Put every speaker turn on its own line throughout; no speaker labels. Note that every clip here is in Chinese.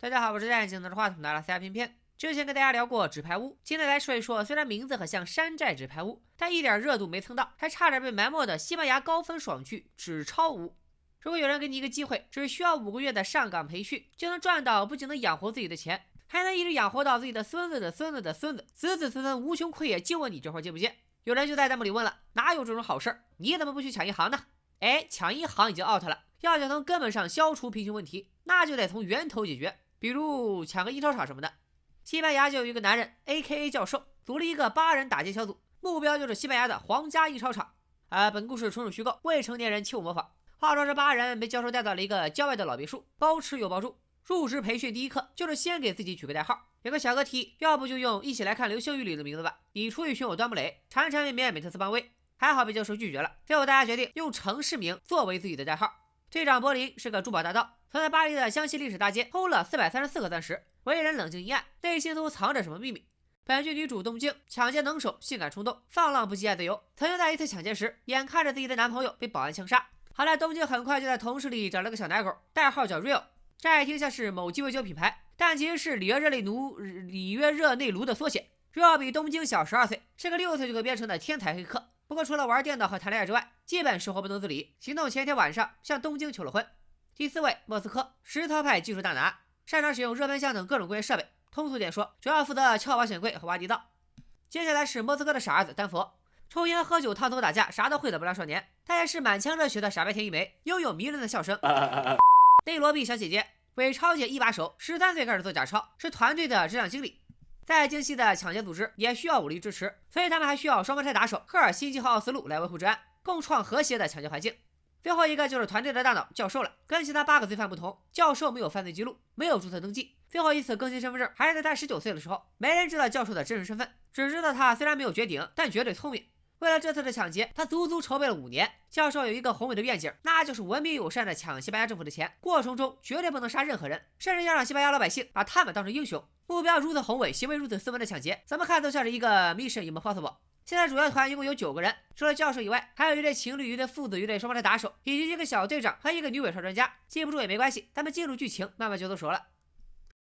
大家好，我是戴眼镜拿着话筒的阿拉斯加偏偏。之前跟大家聊过纸牌屋，今天来说一说，虽然名字很像山寨纸牌屋，但一点热度没蹭到，还差点被埋没的西班牙高分爽剧《纸钞屋》。如果有人给你一个机会，只需要5个月的上岗培训，就能赚到不仅能养活自己的钱，还能一直养活到自己的孙子的孙子的孙子，子子孙孙无穷匮也，就问你这会儿接不接？有人就在弹幕里问了，哪有这种好事儿？你怎么不去抢银行呢？哎，抢银行已经 out 了，要想从根本上消除贫穷问题，那就得从源头解决，比如抢个印钞厂什么的。西班牙就有一个男人 AKA 教授，组了一个8人打劫小组，目标就是西班牙的皇家印钞厂。本故事纯属虚构，未成年人切勿模仿。话说这8人被教授带到了一个郊外的老别墅，包吃有包住。入职培训第一课就是先给自己取个代号，有个小个题，要不就用一起来看流星雨里的名字吧，你出一群我端木磊，缠缠绵绵美特斯邦威。还好被教授拒绝了，最后大家决定用城市名作为自己的代号。队长柏林是个珠宝大盗，曾在巴黎的香榭丽舍大街偷了434个钻石，为人冷静阴暗，内心都藏着什么秘密。本剧女主东京抢劫能手，性感冲动，放浪不羁爱自由，曾经在一次抢劫时，眼看着自己的男朋友被保安枪杀。好在东京很快就在同事里找了个小奶狗，代号叫 Real， 乍一听像是某鸡尾酒品牌，但其实是里约热内卢的缩写。Real 比东京小12岁，是个6岁就可编程的天才黑客。不过除了玩电脑和谈恋爱之外，基本生活不能自理。行动前一天晚上向东京求了婚。第4位莫斯科，实操派技术大拿，擅长使用热门箱等各种工业设备，通俗点说，主要负责撬保险柜和挖地道。接下来是莫斯科的傻儿子丹佛，抽烟喝酒烫头打架啥都会的不良少年，他也是满腔热血的傻白甜一枚，拥有迷人的笑声。内罗毕小姐姐，伪钞姐一把手，13岁开始做假钞，是团队的质量经理。再精细的抢劫组织也需要武力支持，所以他们还需要双胞胎打手赫尔辛基和奥斯陆来维护治安，共创和谐的抢劫环境。最后一个就是团队的大脑教授了，跟其他8个罪犯不同，教授没有犯罪记录，没有注册登记，最后一次更新身份证还是在他19岁的时候。没人知道教授的真实身份，只知道他虽然没有绝顶，但绝对聪明。为了这次的抢劫，他足足筹备了5年。教授有一个宏伟的愿景，那就是文明友善的抢西班牙政府的钱，过程中绝对不能杀任何人，甚至要让西班牙老百姓把他们当成英雄。目标如此宏伟，行为如此斯文的抢劫，怎么看都像是一个 Mission Impossible。现在主要团一共有9个人，除了教授以外，还有一对情侣、一对父子、一对双胞胎打手，以及一个小队长和一个女伪钞专家。记不住也没关系，咱们进入剧情，慢慢就都熟了。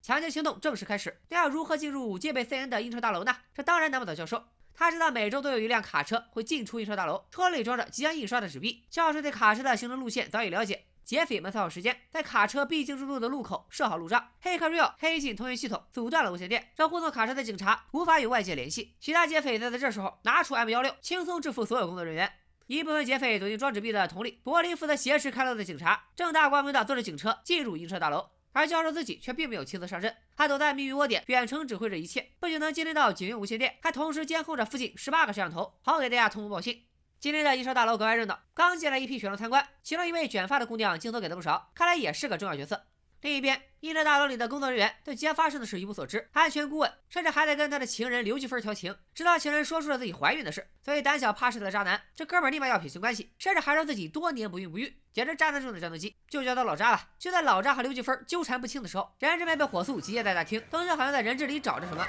抢劫行动正式开始，那要如何进入戒备森严的印钞大楼呢？这当然难不倒教授。他知道每周都有一辆卡车会进出印钞大楼，车里装着即将印刷的纸币。教授对卡车的行程路线早已了解，劫匪们算好时间，在卡车必经之路的路口设好路障。黑客 Real 黑进通讯系统，阻断了无线电，让护送卡车的警察无法与外界联系。其他劫匪则在这时候拿出 M16，轻松制服所有工作人员。一部分劫匪躲进装纸币的桶里，柏林负责挟持开路的警察，正大光明地坐着警车进入印钞大楼。而教授自己却并没有亲自上阵，他躲在秘密窝点，远程指挥着一切，不仅能接听到警用无线电，还同时监控着附近18个摄像头，好给大家同步报信。今天的印钞大楼格外热闹，刚进来一批学生参观，其中一位卷发的姑娘镜头给的不少，看来也是个重要角色。另一边，印钞大楼里的工作人员对即将发生的事一无所知，安全顾问甚至还得跟他的情人刘继芬调情，直到情人说出了自己怀孕的事。所以胆小怕事的渣男，这哥们儿立马要撇清关系，甚至还说自己多年不孕不育，简直渣男中的战斗机，就叫他老渣吧。就在老渣和刘继芬纠缠不清的时候，人质们被火速集结在大厅，东京好像在人质里找着什么。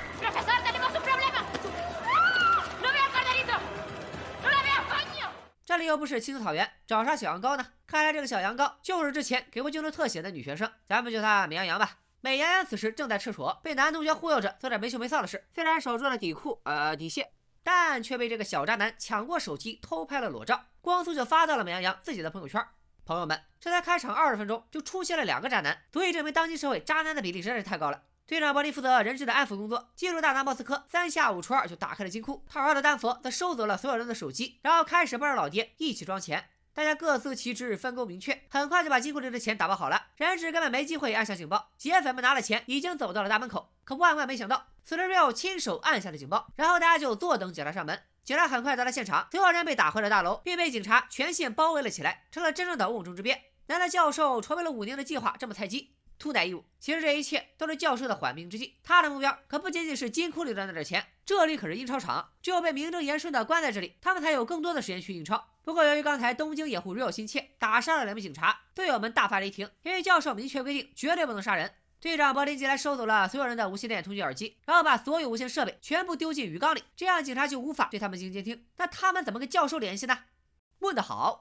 这里又不是青草原，找啥小羊羔呢？看来这个小羊羔就是之前给过镜头特写的女学生，咱们叫她美羊羊吧。美羊羊此时正在厕所，被男同学忽悠着做点没羞没臊的事，虽然守住了底裤底线，但却被这个小渣男抢过手机偷拍了裸照，光速就发到了美羊羊自己的朋友圈。朋友们，这才开场20分钟就出现了2个渣男，足以证明当今社会渣男的比例实在是太高了。队长柏林负责人质的安抚工作，进入大拿莫斯科3下5除2就打开了金库。套号的丹佛则收走了所有人的手机，然后开始帮着老爹一起装钱。大家各司其职，分工明确，很快就把金库里的钱打包好了。人质根本没机会按下警报，劫匪们拿了钱已经走到了大门口。可万万没想到，此时 Real 亲手按下了警报，然后大家就坐等警察上门。警察很快到了现场，所有人被打回了大楼，并被警察全线包围了起来，成了真正的瓮中之鳖。难道教授筹备了5年的计划这么菜鸡？Too naive。其实这一切都是教授的缓兵之计，他的目标可不仅仅是金库里的那点钱，这里可是印钞厂，只有被名正言顺的关在这里，他们才有更多的时间去印钞。不过由于刚才东京掩护 Real 心切，打伤了2名警察，队友们大发雷霆，因为教授明确规定绝对不能杀人。队长柏林进来收走了所有人的无线电通讯耳机，然后把所有无线设备全部丢进鱼缸里，这样警察就无法对他们进行监听。那他们怎么跟教授联系呢？问得好。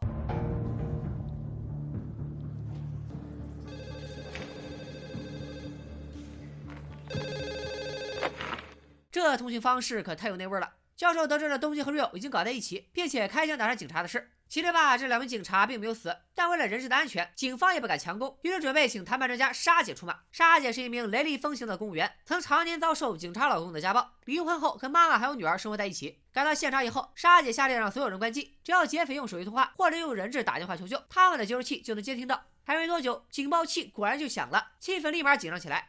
这通讯方式可太有那味了。教授得知了东京和 Rio 已经搞在一起，并且开枪打伤警察的事。其实吧，这2名警察并没有死，但为了人质的安全，警方也不敢强攻，于是准备请谈判专家沙姐出马。沙姐是一名雷厉风行的公务员，曾常年遭受警察老公的家暴，离婚后跟妈妈还有女儿生活在一起。赶到现场以后，沙姐下令让所有人关机，只要劫匪用手机通话或者用人质打电话求救，他们的接收器就能接听到。还没多久，警报器果然就响了，气氛立马紧张起来。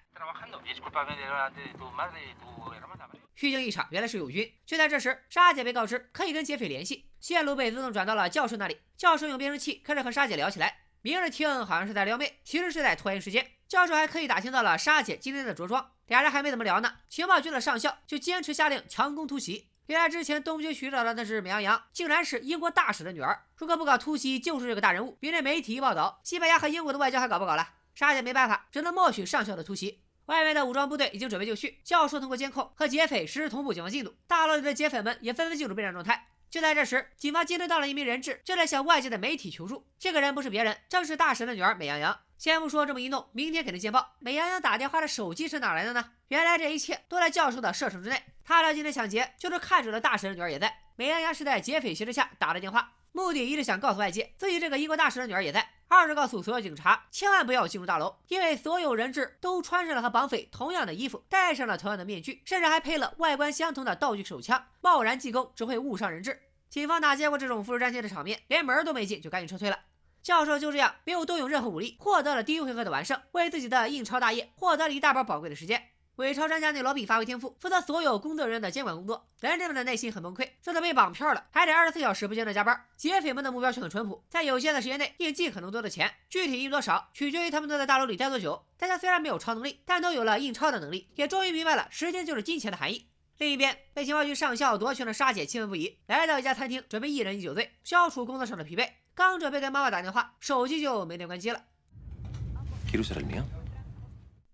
虚惊一场，原来是友军。就在这时，沙姐被告知可以跟劫匪联系，线路被自动转到了教授那里。教授用变声器开始和沙姐聊起来，明着听好像是在撩妹，其实是在拖延时间。教授还刻意打听到了沙姐今天的着装，俩人还没怎么聊呢，情报局的上校就坚持下令强攻突袭。原来之前东京寻找的那只美羊羊，竟然是英国大使的女儿。如果不搞突袭，就是这个大人物。明天媒体一报道，西班牙和英国的外交还搞不搞了？沙姐没办法，只能默许上校的突袭。外面的武装部队已经准备就绪，教授通过监控和劫匪实时同步警方进度，大楼里的劫匪们也纷纷进入备战状态。就在这时，警方接听到了一名人质，正在向外界的媒体求助。这个人不是别人，正是大神的女儿美羊羊。先不说这么一弄，明天肯定见报。美羊羊打电话的手机是哪来的呢？原来这一切都在教授的射程之内。他的今天抢劫就是看准了大神的女儿也在。美羊羊是在劫匪挟持下打的电话，目的一是想告诉外界自己这个英国大使的女儿也在，二是告诉所有警察千万不要进入大楼，因为所有人质都穿上了和绑匪同样的衣服，戴上了同样的面具，甚至还配了外观相同的道具手枪，贸然进攻只会误伤人质。警方哪见过这种妇孺战妻的场面，连门都没进就赶紧撤退了。教授就这样没有动用任何武力，获得了第一回合的完胜，为自己的印钞大业获得了一大把宝贵的时间。伪钞专家内罗毕发挥天赋，负责所有工作人员的监管工作。人质们的内心很崩溃，这都被绑票了，还得24小时不间断加班。劫匪们的目标却很淳朴，在有限的时间内印尽可能多的钱，具体印多少取决于他们都在大楼里待多久。大家虽然没有超能力，但都有了印钞的能力，也终于明白了时间就是金钱的含义。另一边，被情报局上校夺权的沙姐气愤不已，来到一家餐厅，准备一人一酒醉，消除工作上的疲惫。刚准备跟妈妈打电话，手机就没电关机了。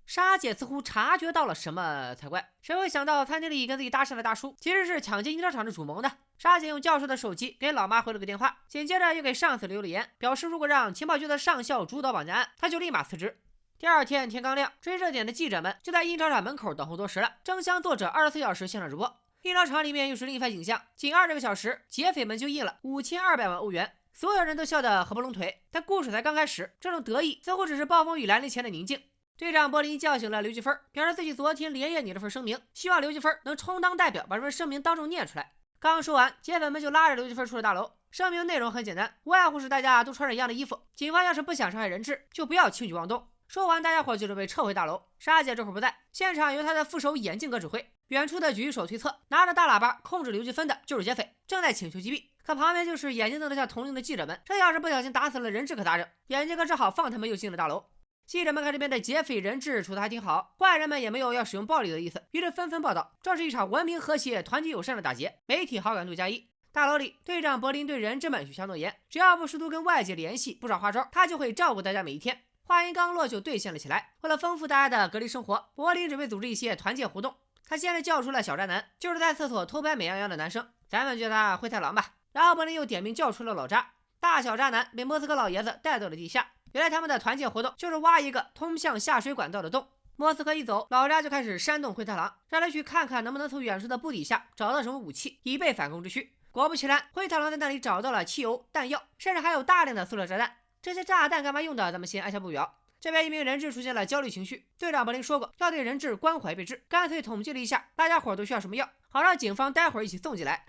沙姐似乎察觉到了什么才怪，谁会想到餐厅里跟自己搭讪的大叔其实是抢劫印钞厂的主谋呢？沙姐用教授的手机给老妈回了个电话，紧接着又给上司留了言，表示如果让情报局的上校主导绑架案，他就立马辞职。第二天天刚亮，追热点的记者们就在印钞厂门口等候多时了，争相作者24小时现场直播。印钞厂里面又是另一番景象，仅20个小时，劫匪们就印了5200万欧元，所有人都笑得合不拢腿。但故事才刚开始，这种得意似乎只是暴风雨来临前的宁静。队长柏林叫醒了刘继芬，表示自己昨天连夜拟了份声明，希望刘继芬能充当代表，把这份声明当众念出来。刚说完，劫匪们就拉着刘继芬出了大楼。声明内容很简单，无外乎是大家都穿着一样的衣服，警方要是不想伤害人质，就不要轻举妄动。说完，大家伙就准备撤回大楼。沙姐这会儿不在，现场由她的副手眼镜哥指挥。远处的狙击手推测，拿着大喇叭控制刘继芬的就是劫匪，正在请求击毙。可旁边就是眼睛瞪得像铜铃的记者们，这要是不小心打死了人质可咋整？眼镜哥只好放他们又进了大楼。记者们看这边的劫匪人质处得还挺好，坏人们也没有要使用暴力的意思，于是纷纷报道，这是一场文明和谐、团结友善的打劫，媒体好感度+1。大楼里，队长柏林对人质们许下诺言，只要不试图跟外界联系，不耍花招，他就会照顾大家每一天。话音刚落就兑现了起来。为了丰富大家的隔离生活，柏林准备组织一些团建活动。他先是叫出了小渣男，就是在厕所偷拍美羊羊的男生，咱们叫他灰太狼吧。然后柏林又点名叫出了老渣。大小渣男被莫斯科老爷子带到了地下。原来他们的团建活动就是挖一个通向下水管道的洞。莫斯科一走，老渣就开始煽动灰太狼，让他去看看能不能从远处的布底下找到什么武器，以备反攻之需。果不其然，灰太狼在那里找到了汽油、弹药，甚至还有大量的塑料炸弹。这些炸弹干嘛用的？咱们先按下不表。这边一名人质出现了焦虑情绪，队长柏林说过要对人质关怀备至，干脆统计了一下大家伙都需要什么药，好让警方待会儿一起送进来。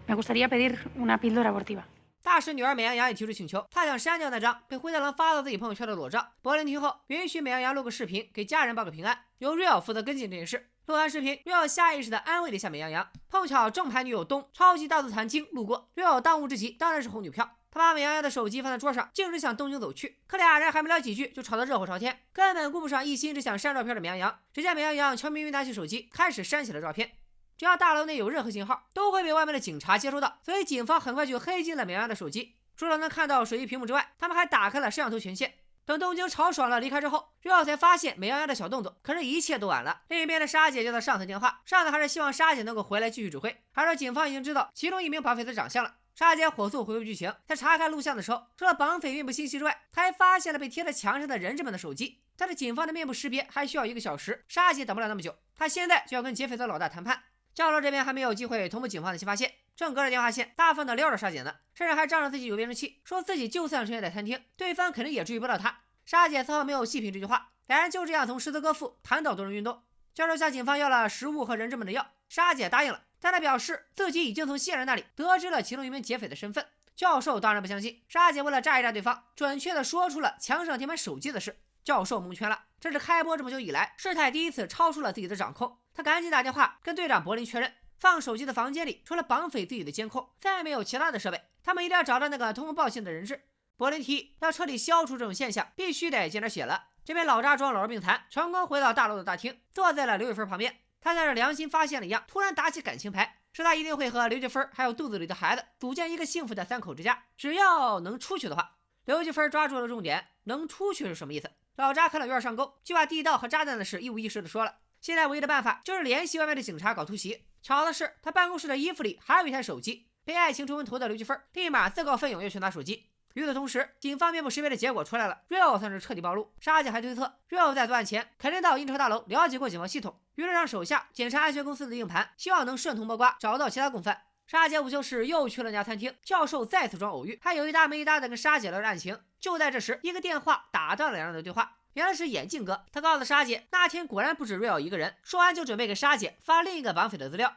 大使女儿美羊羊也提出请求，她想删掉那张被灰太狼发到自己朋友圈的裸照。柏林听后允许美羊羊录个视频给家人报个平安，由 Rio 负责跟进这件事。录完视频 ，Rio 下意识地安慰了一下美羊羊。碰巧正牌女友东超级大肚残精路过 ，Rio 当务之急当然是红女票。他把美羊羊的手机放在桌上，径直向东京走去。可俩人还没聊几句，就吵得热火朝天，根本顾不上一心只想删照片的美羊羊。只见美羊羊悄咪咪拿起手机，开始删起了照片。只要大楼内有任何信号，都会被外面的警察接收到，所以警方很快就黑进了美羊羊的手机。除了能看到手机屏幕之外，他们还打开了摄像头权限。等东京吵爽了离开之后，Rio才发现美羊羊的小动作，可是一切都晚了。另一边的沙姐接到上司电话，上司还是希望沙姐能够回来继续指挥，还说警方已经知道其中一名绑匪的长相了。沙姐火速回归剧情，在查看录像的时候，除了绑匪面部信息之外，她还发现了被贴在墙上的人质们的手机。但是警方的面部识别还需要1个小时，沙姐等不了那么久，她现在就要跟劫匪的老大谈判。教授这边还没有机会同步警方的新发现，正隔着电话线大方的撩着沙姐呢，甚至还仗着自己有辨识器，说自己就算出现在餐厅，对方肯定也注意不到他。沙姐丝毫没有细品这句话，两人就这样从斯德哥夫谈到多人运动。教授向警方要了食物和人质们的药，沙姐答应了，但他表示自己已经从线人那里得知了其中一名劫匪的身份。教授当然不相信，沙姐为了炸一炸对方，准确的说出了墙上贴满手机的事。教授蒙圈了，这是开播这么久以来事态第一次超出了自己的掌控。他赶紧打电话跟队长柏林确认，放手机的房间里除了绑匪自己的监控，再没有其他的设备，他们一定要找到那个通风报信的人质。柏林提议要彻底消除这种现象，必须得见点血了。这边老扎装老弱病残，成功回到大楼的大厅，坐在了刘玉芬旁边。他像是良心发现了一样，突然打起感情牌，说他一定会和刘玉芬还有肚子里的孩子组建一个幸福的3口之家，只要能出去的话。刘玉芬抓住了重点，能出去是什么意思？老扎看了有点上钩，就把地道和炸弹的事一五一十的说了。现在唯一的办法就是联系外面的警察搞突袭。巧的是，他办公室的衣服里还有一台手机。被爱情冲昏头的刘玉芬立马自告奋勇要去拿手机。与此同时，警方面部识别的结果出来了 ，Real 算是彻底暴露。沙姐还推测 Real 在作案前肯定到印钞大楼了解过警方系统，于是让手下检查安全公司的硬盘，希望能顺藤摸瓜找到其他共犯。沙姐午休时又去了那家餐厅，教授再次装偶遇，还有一搭没一搭的跟沙姐聊着案情。就在这时，一个电话打断了两人的对话，原来是眼镜哥。他告诉沙姐，那天果然不止 Real 一个人。说完就准备给沙姐发另一个绑匪的资料。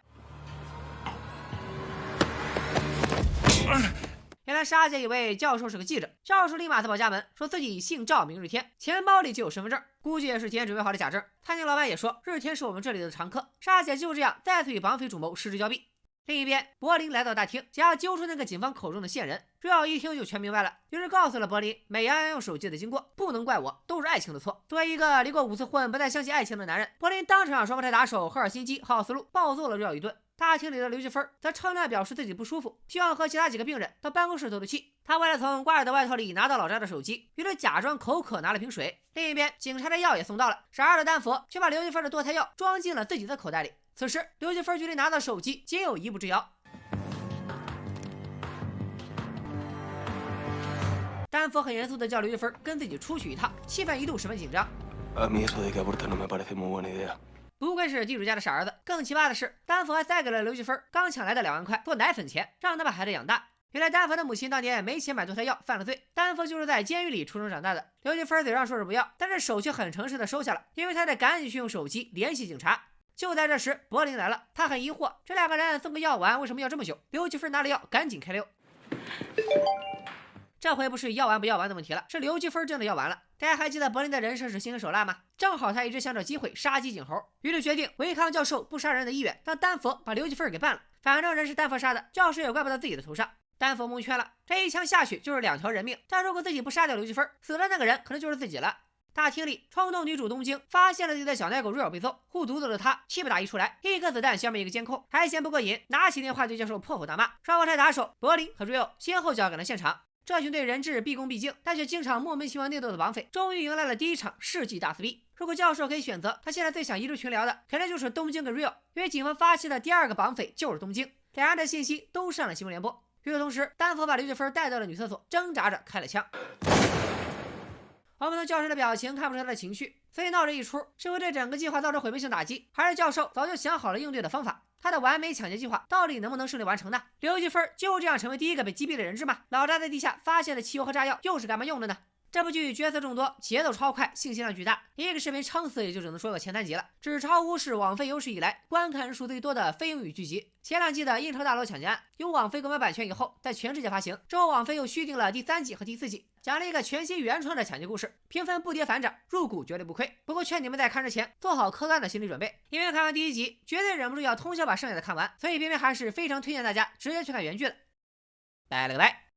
原来沙姐以为教授是个记者，教授立马自报家门，说自己姓赵名日天，钱包里就有身份证，估计也是提前准备好的假证。餐厅老板也说日天是我们这里的常客。沙姐就这样再次与绑匪主谋失之交臂。另一边，柏林来到大厅，想要揪出那个警方口中的线人。Real一听就全明白了，于是告诉了柏林美羊羊用手机的经过。不能怪我，都是爱情的错。作为一个离过5次婚、不太相信爱情的男人，柏林当场让双胞胎打手赫尔辛基和奥斯陆暴揍了Real一顿。大厅里的刘继芬则称量表示自己不舒服，希望和其他几个病人到办公室透透气。他为了从瓜尔的外套里拿到老扎的手机，于是假装口渴拿了瓶水。另一边，警察的药也送到了，傻二的丹佛却把刘继芬的堕胎药装进了自己的口袋里。此时，刘继芬距离拿到手机仅有1步之遥。丹佛很严肃地叫刘继芬跟自己出去一趟，气氛一度十分紧张。不愧是地主家的傻儿子。更奇葩的是，丹佛还塞给了刘继芬刚抢来的2万块做奶粉钱，让他把孩子养大。原来丹佛的母亲当年没钱买堕胎药，犯了罪。丹佛就是在监狱里出生长大的。刘继芬嘴上说是不要，但是手却很诚实的收下了，因为他得赶紧去用手机联系警察。就在这时，柏林来了，他很疑惑，这2个人送个药丸为什么要这么久？刘继芬拿了药，赶紧开溜。这回不是要完不要完的问题了，是刘继芬真的要完了。大家还记得柏林的人生是心狠手辣吗？正好他一直想找机会杀鸡儆猴，于是决定违抗教授不杀人的意愿，让丹佛把刘继芬给办了。反正人是丹佛杀的，教授也怪不到自己的头上。丹佛蒙圈了，这一枪下去就是2条人命，但如果自己不杀掉刘继芬，死的那个人可能就是自己了。大厅里，冲动女主东京发现了自己的小奶狗瑞尔被揍，护犊子的她气不打一处来，一颗子弹消灭一个监控，还嫌不过瘾，拿起电话对教授破口大骂。双胞胎打手柏林和瑞尔先后交赶了现场。这群对人质毕恭毕敬，但却经常莫名其妙内斗的绑匪，终于迎来了第一场世纪大撕逼。如果教授可以选择，他现在最想一日群聊的，肯定就是东京跟 Real， 因为警方发现的第2个绑匪就是东京，两人的信息都上了新闻联播。与此同时，丹佛把刘继芬带到了女厕所，挣扎着开了枪。我们从教授的表情看不出他的情绪，所以闹这一出是会对整个计划造成毁灭性打击，还是教授早就想好了应对的方法？他的完美抢劫计划到底能不能顺利完成呢？刘继芬就这样成为第1个被击毙的人质吗？老扎在地下发现的汽油和炸药又是干嘛用的呢？这部剧角色众多，节奏超快，信息量巨大，一个视频撑死也就只能说个前3集了。纸钞屋是网飞有史以来观看人数最多的非英语剧集。前2季的印钞大楼抢劫案由网飞购买版权以后，在全世界发行，之后网飞又续订了第3季和第4季，讲了一个全新原创的抢劫故事，评分不跌反涨，入股绝对不亏。不过劝你们在看之前做好客观的心理准备，因为看完第1集绝对忍不住要通宵把剩下的看完，所以偏偏还是非常推荐大家直接去看原剧的。拜了个拜。